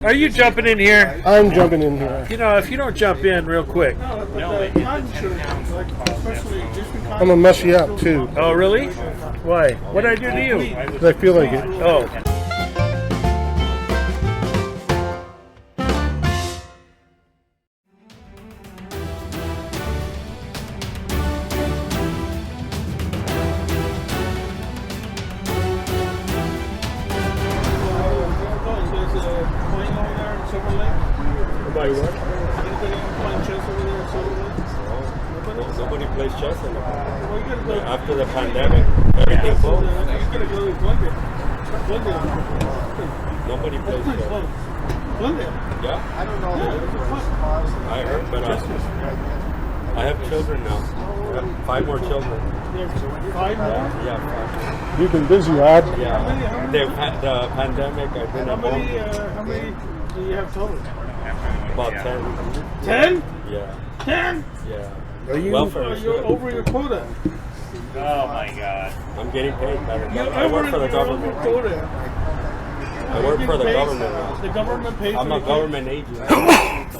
Are you jumping in here? I'm jumping in here. You know, if you don't jump in real quick. I'm gonna mess you up too. Oh, really? Why? What did I do to you? 'Cause I feel like it. Oh. Nobody plays chess anymore. After the pandemic, everything closed. Nobody plays chess. Yeah? I don't know. I heard, but I have children now. I have 5 more children. 5 more? Yeah, 5. You've been busy, lad. Yeah. The pandemic, I've been at home. How many do you have total? About 10. 10? Yeah. 10? Yeah. Are you? You're over your quota. Oh my God! I'm getting paid better. You're I work for the over government. quota. I work for the government now. The government pays. I'm a government agent.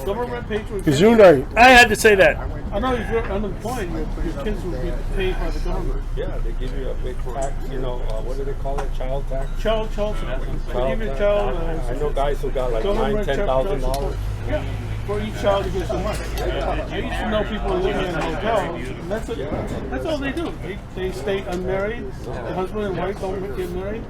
Government pays for. Gesundheit. I had to say that. I know if you're unemployed, your kids will be paid by the government. Yeah, they give you a big tax. You know, what do they call it? Child tax. Child support. They give you tax. child. I know guys who got like government $9,000-$10,000. Yeah. For each child, you get so much. I used to know people living in hotels. And that's all they do. They stay unmarried. The husband and wife don't get married.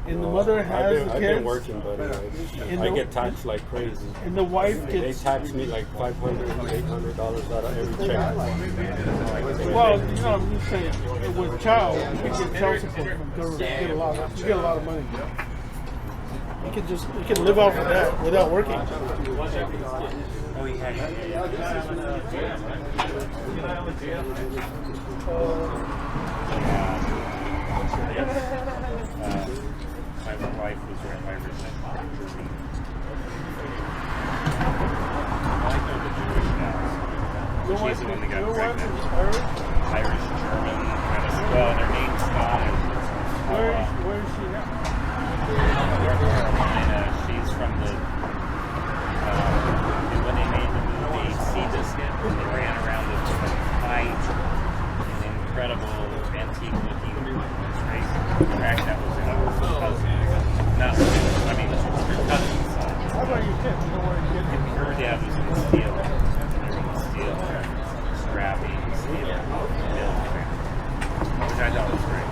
And the mother has the kids. I've been working, but I get taxed like crazy. And the wife They gets. tax me like $500, $800 out of every check. Well, you know, I'm just saying, with a child, you can get child support from the government. You get a lot of money. You can live off of that without working. Oh, yeah. My wife was right by her. I know the Jewish guys. She's the one that got pregnant. Irish, German, kind of. Well, their name's Scottish. Where is she now? North Carolina. She's from the. When they made the movie Sea Biscuit, they ran around with a kite, an incredible antique-looking race track that was in her cousin. No, I mean, her cousin's son. How about your kids? You know where your kids are? Her dad was in steel. They were in steel, scrappy steel, mill track, which I thought was great.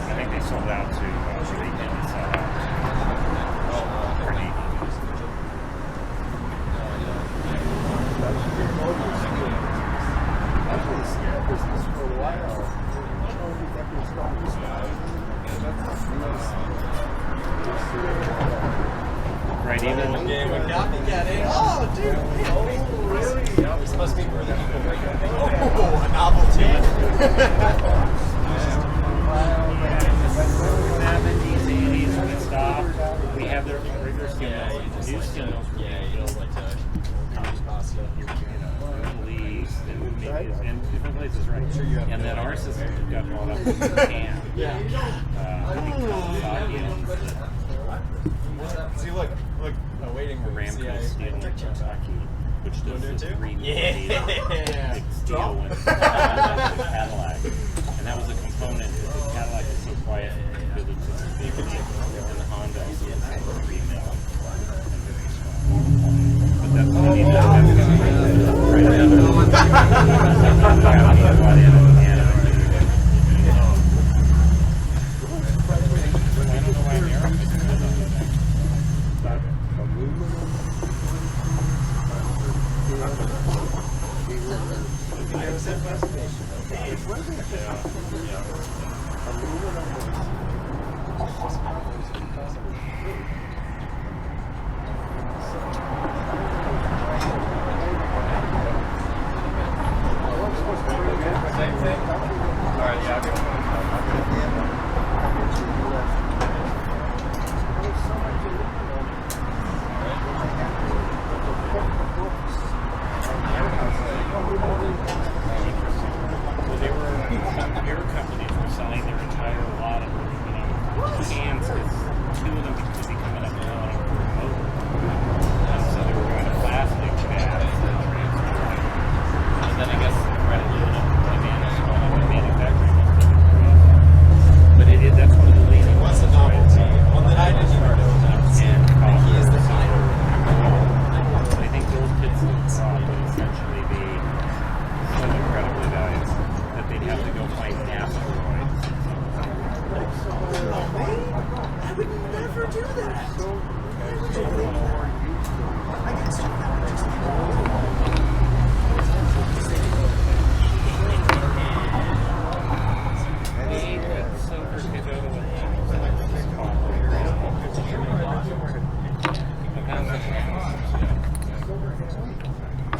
I think they sold out to, they didn't sell out to Carlini. Right, even Oh, dude. It's supposed to be where the people make it. Oh, a novelty. 70s, 80s, when it stopped, we have the rigor steel mills. New steel mills were being built like Middle East and different places, right? And then our system got brought up in Japan. See, look, waiting room. Ramco Steel in Kentucky, which does the 3 millimeter big steel one, Cadillac. And that was a component that the Cadillac is so quiet because it's just a big deal. And the Honda also is 3 mil. But that's what I need to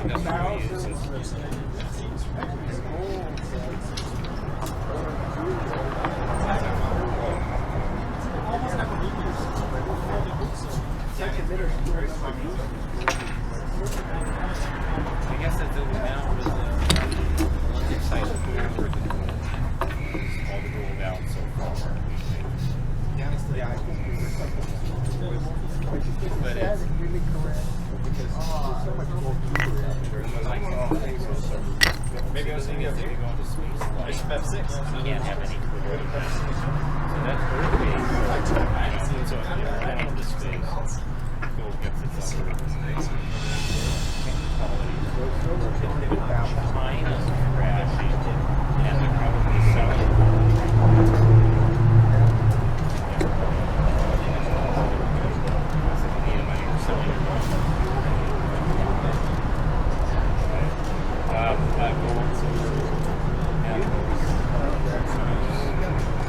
That's what we use. I guess that's it now with the Olympic site where it's all ruled out so far. But it's really correct maybe I was thinking of maybe going to space. Bishop F6. You can't have any Twitter. So that's third base. So I don't the space. Go against its other space. China's crashing. And they're probably selling.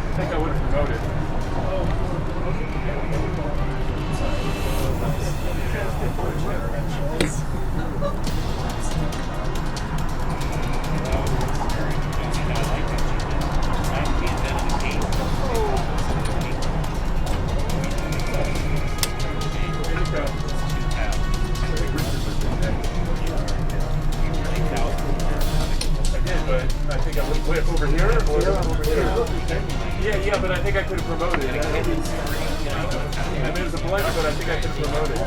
I think I would have promoted. I think I would wait over here or over here. Yeah, but I think I could have promoted. I mean, it was a blank, but I think I could have promoted.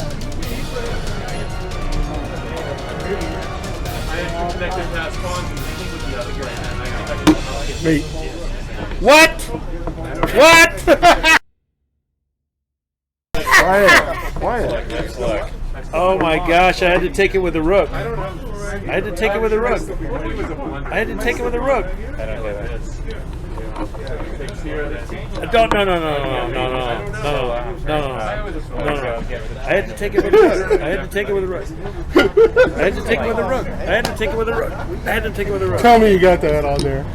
I had connected past on with the other guy, and I think I could Wait. What? Quiet. Oh my gosh, I had to take it with a rook. I had to take it with a rook. I had to take it with a rook. I don't get it. No. I had to take it with a rook. I had to take it with a rook. I had to take it with a rook. I had to take it with a rook. I had to take it with a rook. Tell me you got that on there.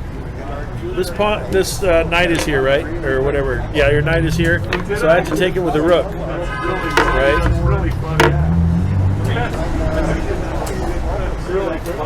This knight is here, right? Or whatever. Yeah, your knight is here. So I had to take it with a rook. Right?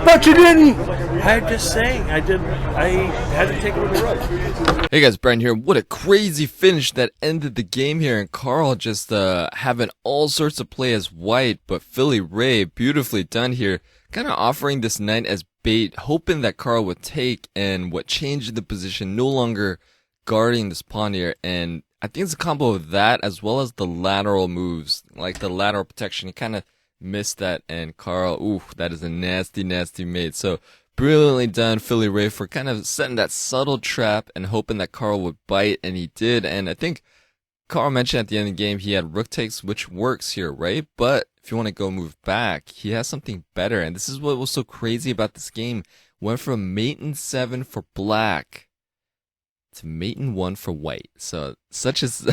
But you didn't! I'm just saying, I didn't. I had to take it with a rook. Hey guys, Brian here. What a crazy finish that ended the game here, and Carl just having all sorts of play as white, but Philly Ray, beautifully done here, kind of offering this knight as bait, hoping that Carl would take, and what changed the position, no longer guarding this pawn here, and I think it's a combo of that as well as the lateral moves, like the lateral protection. He kind of missed that, and Carl, ooh, that is a nasty mate. So brilliantly done, Philly Ray, for kind of setting that subtle trap and hoping that Carl would bite, and he did. And I think Carl mentioned at the end of the game he had rook takes, which works here, right? But if you want to go move back, he has something better, and this is what was so crazy about this game. Went from mate in 7 for black to mate in 1 for white. So such as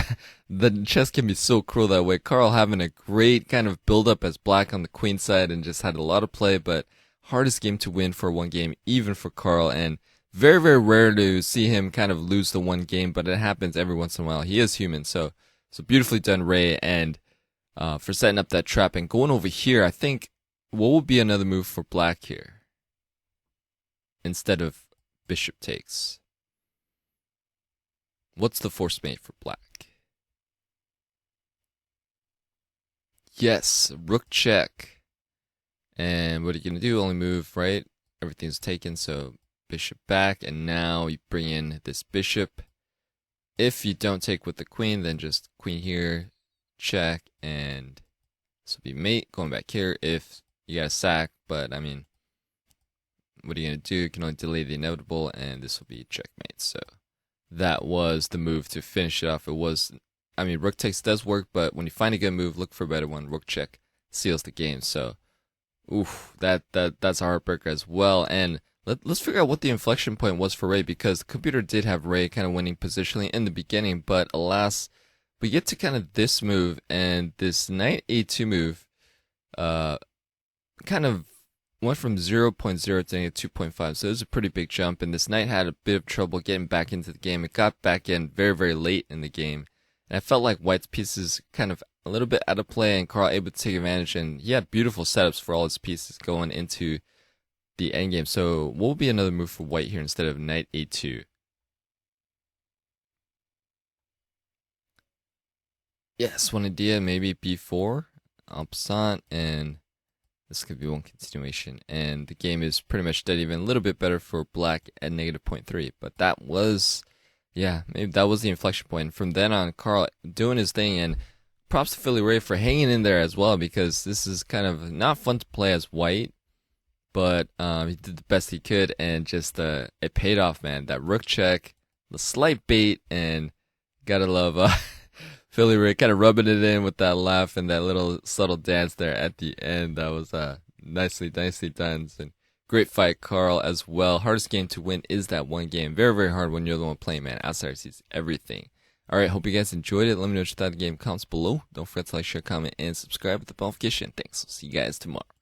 the chess can be so cruel that way. Carl having a great kind of build up as black on the queen side and just had a lot of play, but hardest game to win for one game, even for Carl, and very rare to see him kind of lose the one game, but it happens every once in a while. He is human. So beautifully done, Ray, and for setting up that trap and going over here. I think what would be another move for black here instead of bishop takes? What's the force mate for black? Yes, rook check. And what are you going to do? Only move, right? Everything's taken, so bishop back, and now you bring in this bishop. If you don't take with the queen, then just queen here, check, and this will be mate. Going back here if you got a sack, but I mean, what are you going to do? You can only delay the inevitable, and this will be checkmate. So that was the move to finish it off. It was, I mean, rook takes does work, but when you find a good move, look for a better one. Rook check seals the game. So, oof, that's a heartbreaker as well. And let's figure out what the inflection point was for Ray, because the computer did have Ray kind of winning positionally in the beginning, but alas, we get to kind of this move, and this knight a2 move kind of went from 0.0 to 2.5, so it was a pretty big jump, and this knight had a bit of trouble getting back into the game. It got back in very late in the game, and I felt like white's pieces kind of a little bit out of play, and Carl able to take advantage, and he had beautiful setups for all his pieces going into the endgame. So what will be another move for white here instead of knight a2? Yes, one idea, maybe b4, en passant, and this could be one continuation. And the game is pretty much dead, even a little bit better for black at -0.3. But that was, yeah, maybe that was the inflection point. And from then on, Carl doing his thing, and props to Philly Ray for hanging in there as well, because this is kind of not fun to play as white. But he did the best he could, and just it paid off, man. That rook check, the slight bait, and gotta love Philly Ray kind of rubbing it in with that laugh and that little subtle dance there at the end. That was nicely done. And great fight, Carl, as well. Hardest game to win is that one game. Very, very hard when you're the one playing, man. Outsider sees everything. All right, hope you guys enjoyed it. Let me know what you thought of the game. Comments below. Don't forget to like, share, comment, and subscribe with the bell notification. Thanks. I'll see you guys tomorrow.